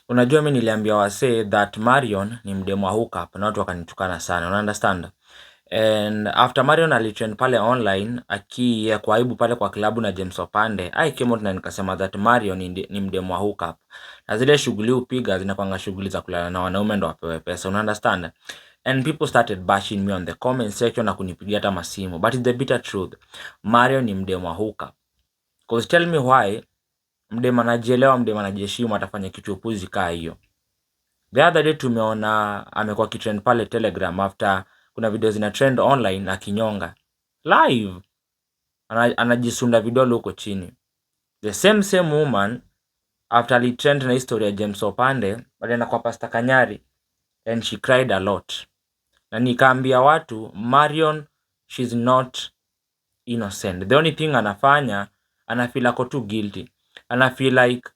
Unajua mimi niliambia wasee that Marion ni mdemu wa hookup na watu wakanitukana sana. Una understand? And after Marion alitrend pale online kwa aibu pale kwa klabu na James Opande, I came out na nikasema that Marion ni mdemu wa hookup. Na zile shughuli upiga zinakuanga shughuli za kulala na wanaume ndo wapewe pesa. Una understand? And people started bashing me on the comment section na kunipigia hata masimu. But it's the bitter truth. Marion ni mdemu wa hookup. Cause tell me why mdemu anajielewa, mdemu anajiheshimu atafanya kitu upuzi kaa hiyo. The other day tumeona amekuwa kitrend pale Telegram after kuna video zina trend online akinyonga live, anajisunda vidole huko chini. The same woman after ali trend na historia James Opande alienda kwa Pastor Kanyari and she cried a lot, na nikaambia watu Marion, she's not innocent. The only thing anafanya, anafeel ako too guilty, anafeel like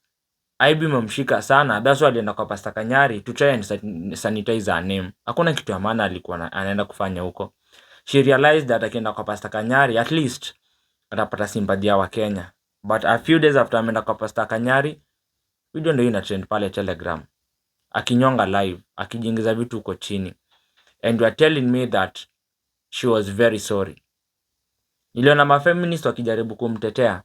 aibu imemshika sana, that's why alienda kwa Pastor Kanyari to try and sanitize her name. Hakuna kitu ya maana alikuwa anaenda kufanya huko. She realized that akienda kwa Pastor Kanyari at least atapata sympathy ya Wakenya. But a few days after ameenda kwa Pastor Kanyari, video ndio ina trend pale Telegram, akinyonga live, akijiingiza vitu huko chini, and you are telling me that she was very sorry. Niliona mafeminist wakijaribu kumtetea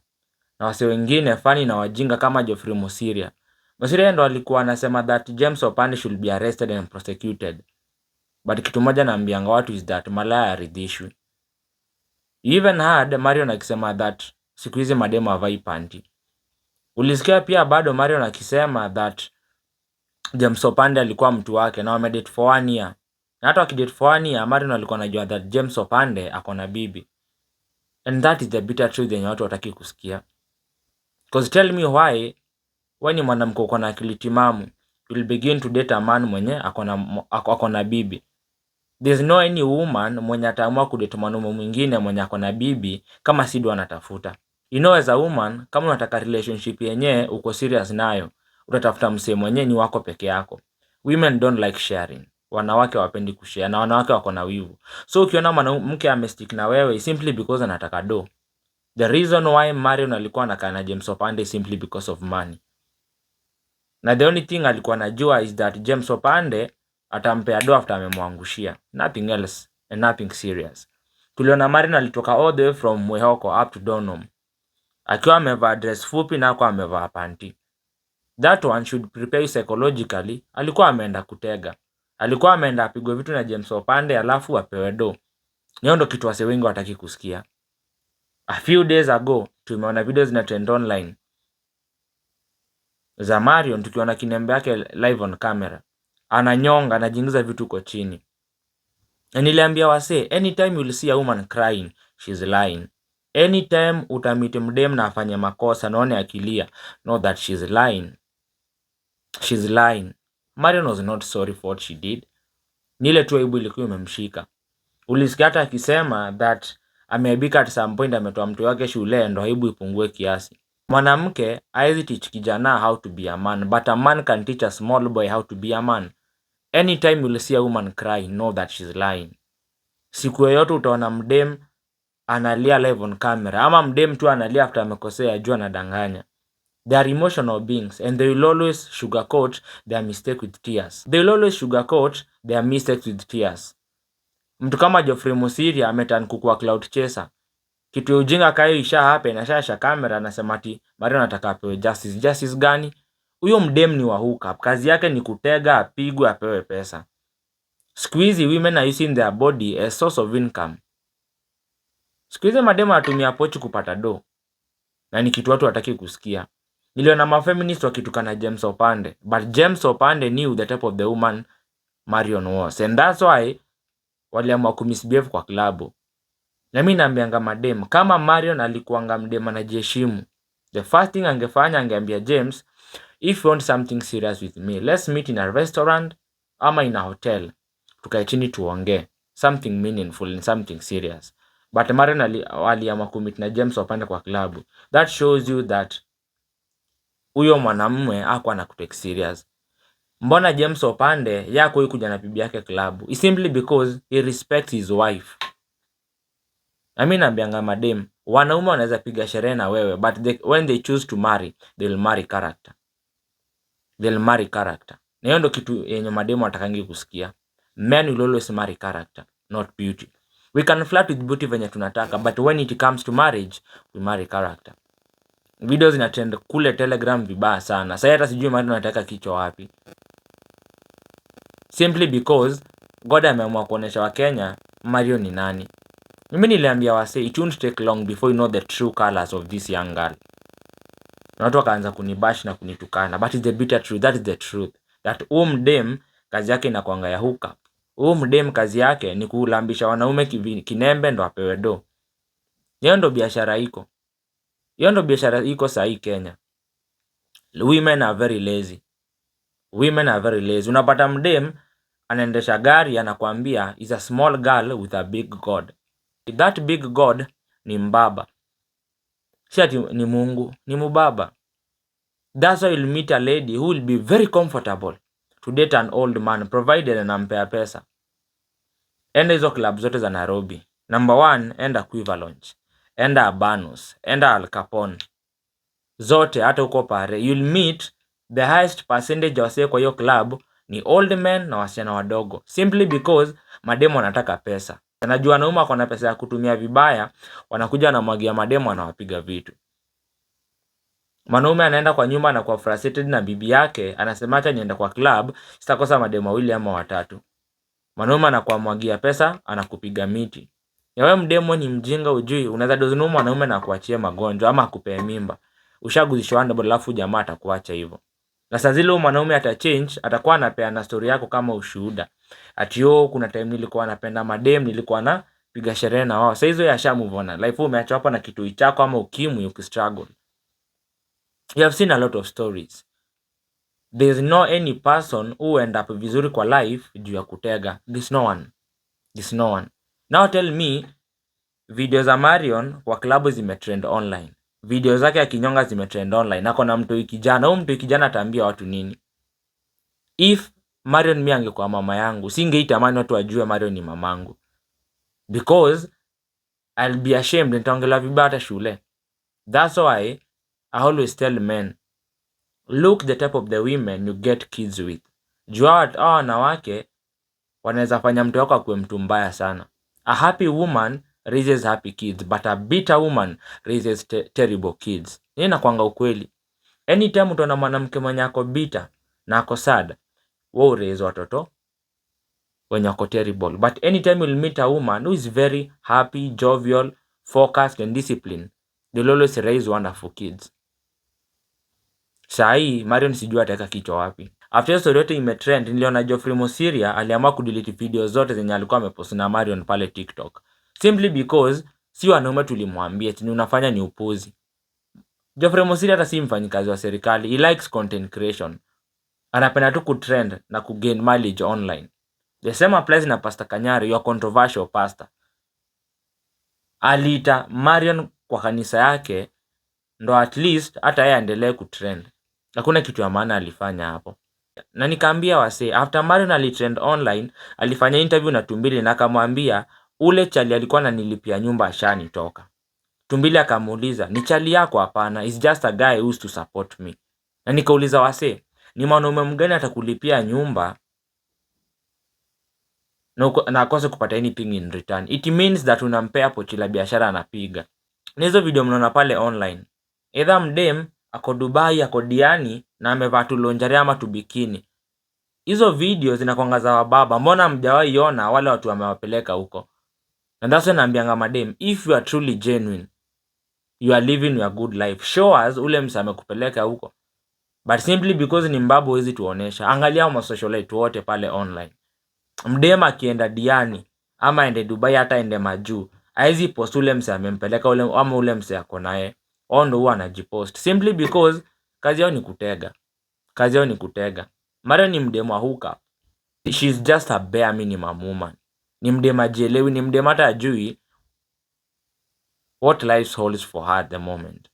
na wase wengine fani na wajinga kama Geoffrey Musiria. Musiria ndo alikuwa anasema that James Opande should be arrested and prosecuted. But kitu moja naambianga watu is that malaya aridhishwi. You even heard Marion akisema that siku hizi mademo havai panty. Ulisikia pia bado Marion akisema that James Opande alikuwa mtu wake na wamedate for 1 year. Na hata wakidate for 1 year, Marion alikuwa anajua that James Opande ako na bibi. And that is the bitter truth yenye watu wataki kusikia. Because tell me why when mwanamke uko na akili timamu you will begin to date a man mwenye ako na bibi. There's no any woman mwenye ataamua kudate mwanaume mwingine mwenye ako na bibi kama Sido anatafuta. You know, as a woman, kama unataka relationship yenye uko serious nayo, utatafuta msee mwenye ni wako peke yako. Women don't like sharing. Wanawake wapendi kushare na wanawake wako na wivu. So ukiona mwanamke amestick na wewe simply because anataka do. The reason why Marion alikuwa anakaa na James Opande simply because of money. Na the only thing alikuwa anajua is that James Opande atampea do after amemwangushia. Nothing else and nothing serious. Tuliona Marion alitoka all the way from Mwehoko up to Donholm akiwa amevaa dress fupi na kwa amevaa panty. That one should prepare you psychologically. Alikuwa ameenda kutega. Alikuwa ameenda apigwe vitu na James Opande alafu apewe do. Hiyo ndo kitu wase wengi wataki kusikia. A few days ago tumeona videos na trend online za Marion tukiona kinembe yake live on camera. Ananyonga, anajiingiza vitu kwa chini. Na niliambia wase, anytime you will see a woman crying, she's lying. Anytime utamite mdem na afanye makosa naone akilia, know that she's lying. She's lying. Marion was not sorry for what she did. Nile tu aibu ilikuwa imemshika. Ulisikia hata akisema that ameaibika at some point, ametoa mtu wake shule ndo aibu ipungue kiasi. Mwanamke haizi teach kijana how to be a man, but a man can teach a small boy how to be a man. Anytime you see a woman cry, know that she's lying. Siku yoyote utaona mdem analia live on camera, ama mdem tu analia after amekosea, jua anadanganya. They are emotional beings and they will always sugarcoat their mistake with tears. They will always sugarcoat their mistakes with tears. Mtu kama Geoffrey Musiria ameturn kukuwa cloud chaser. Kitu ya ujinga kayo isha happen, ashasha kamera anasema ati Marion anataka apewe justice. Justice gani? Huyo mdem ni wa hookup. Kazi yake ni kutega, apigwe, apewe pesa. Siku hizi women are using their body as source of income. Siku hizi mademu anatumia pochi kupata do. Na ni kitu watu wataki kusikia. Niliona mafeminist wakitukana James Opande, but James Opande knew the type of the woman Marion was, and that's why waliamua kumisbehave kwa klabu. Na mimi naambianga madem, kama Marion alikuanga mdem anajiheshimu, the first thing angefanya angeambia James, if you want something serious with me, let's meet in a restaurant ama in a hotel. Tukae chini tuongee something meaningful and something serious. But Marion aliamua kumit na James Opande kwa klabu. That shows you that huyo mwanamume hakuwa na kutake serious. Mbona James Opande yako kuja na bibi yake klabu? It's simply because he respects his wife. I mean, naambianga madem, wanaume wanaweza piga sherehe na wewe, but when they choose to marry, they will marry character. they'll marry character. Na hiyo ndo kitu yenye mademo atakangi kusikia. Men will always marry character, not beauty. We can flirt with beauty venye tunataka, but when it comes to marriage, we marry character. Videos zina trend kule Telegram vibaya sana. Sasa hata sijui Marion anataka kichwa wapi. Simply because God ameamua kuonesha Wakenya Marion ni nani. Mimi niliambia wase it won't take long before you know the true colors of this young girl. Na watu wakaanza kunibash na kunitukana, but it's the bitter truth. That is the truth. That mdem kazi yake inakuanga ya hookup. Mdem kazi yake ni kulambisha wanaume kinembe ndo apewe do. Hiyo ndo biashara iko. Hiyo ndo biashara iko sahi Kenya. Women are very lazy. Women are very lazy. Unapata mdem anaendesha gari anakuambia is a small girl with a big god. That big god ni mbaba. Si ati ni Mungu, ni mubaba. That's why you'll meet a lady who will be very comfortable to date an old man provided anampea pesa. Enda hizo club zote za Nairobi. Number 1, enda Quivalonge, enda Abanos, enda Al Capone. Zote hata uko pare, you'll meet the highest percentage ya wasee kwa hiyo club ni old men na wasichana wadogo. Simply because mademo wanataka pesa. Anajua wanaume wako na pesa ya kutumia vibaya, wanakuja na mwagia mademo anawapiga vitu. Mwanaume anaenda kwa nyumba na kwa frustrated na bibi yake, anasema acha niende kwa club, sitakosa mademo 2 ama 3. Mwanaume anakuwa mwagia pesa, anakupiga miti. Ya wewe mdemo ni mjinga ujui, unaweza dozinua mwanaume na kuachia magonjwa ama akupea mimba. Ushaguzishwa ndo alafu jamaa atakuacha hivyo. Na saa zile mwanaume atachange, atakuwa anapeana story yako kama ushuhuda. Ati kuna time nilikuwa napenda madem, nilikuwa na piga sherehe na wao. Sasa hizo ya move on. Life umeacha hapa na kitu chako ama ukimwi ukistruggle. You have seen a lot of stories. There is no any person who end up vizuri kwa life juu ya kutega. There's no one. There's no one. Now tell me, video za Marion kwa klabu zimetrend online. Video zake ya kinyonga zimetrend online. Na kuna mtu kijana, mtu kijana ataambia watu nini? If Marion mimi angekuwa mama yangu, singeitamani watu wajue Marion ni mamangu. Because I'll be ashamed, nitaongelea vibaya hata shule. That's why I always tell men, look the type of the women you get kids with. Jua hao wanawake wanaweza fanya mtu wako akuwe mtu mbaya sana. A happy woman raises happy kids, but a bitter woman raises terrible kids. Hii inakuanga ukweli. Anytime utaona mwanamke mwenye ako bitter na ako sad, wao raise watoto wenye ako terrible. But anytime you'll meet a woman who is very happy, jovial, focused and disciplined, they'll always raise wonderful kids. Sahi Marion sijua ataweka kichwa wapi. After story yote imetrend, niliona Geoffrey Mosiria aliamua kudelete video zote zenye alikuwa amepost na Marion pale TikTok. Simply because si wanaume tulimwambia eti unafanya ni upuzi. Geoffrey Mosiria hata si mfanyikazi wa serikali, he likes content creation. Anapenda tu kutrend na kugain mileage online. The same applies na Pastor Kanyari, your controversial pastor. Aliita Marion kwa kanisa yake ndo at least hata yeye aendelee kutrend. Hakuna kitu ya maana alifanya hapo. Na nikaambia wase, after Marion alitrend online, alifanya interview na Tumbili na akamwambia ule chali alikuwa ananilipia nyumba ashanitoka. Tumbili akamuuliza, ni chali yako? Hapana, it's just a guy who used to support me. Na nikauliza wase, ni mwanaume mgani atakulipia nyumba na akose kupata anything in return? It means that unampea pochi la biashara anapiga. Na hizo video mnaona pale online. Either mdem ako Dubai, ako Diani na amevaa tu lingerie ama tu bikini. Hizo video zinakuangaza wababa. Mbona mjawahi ona wale watu wamewapeleka huko? And that's when naambianga madem, if you are truly genuine, you are living your good life, show us ule msa amekupeleka huko. But simply because ni mbabu huwezi tuonesha. Angalia wa socialite wote pale online. Mdema akienda Diani ama aende Dubai hata aende majuu, haizi post ule msa amempeleka ule ama ule msa yako naye. Ndo huwa anajipost simply because kazi yao ni kutega. Kazi yao ni kutega. Marion ni mdemu wa hookup. She's just a bare minimum woman. Ni mdemu ajielewi, ni mdemu hata ajui what life holds for her at the moment.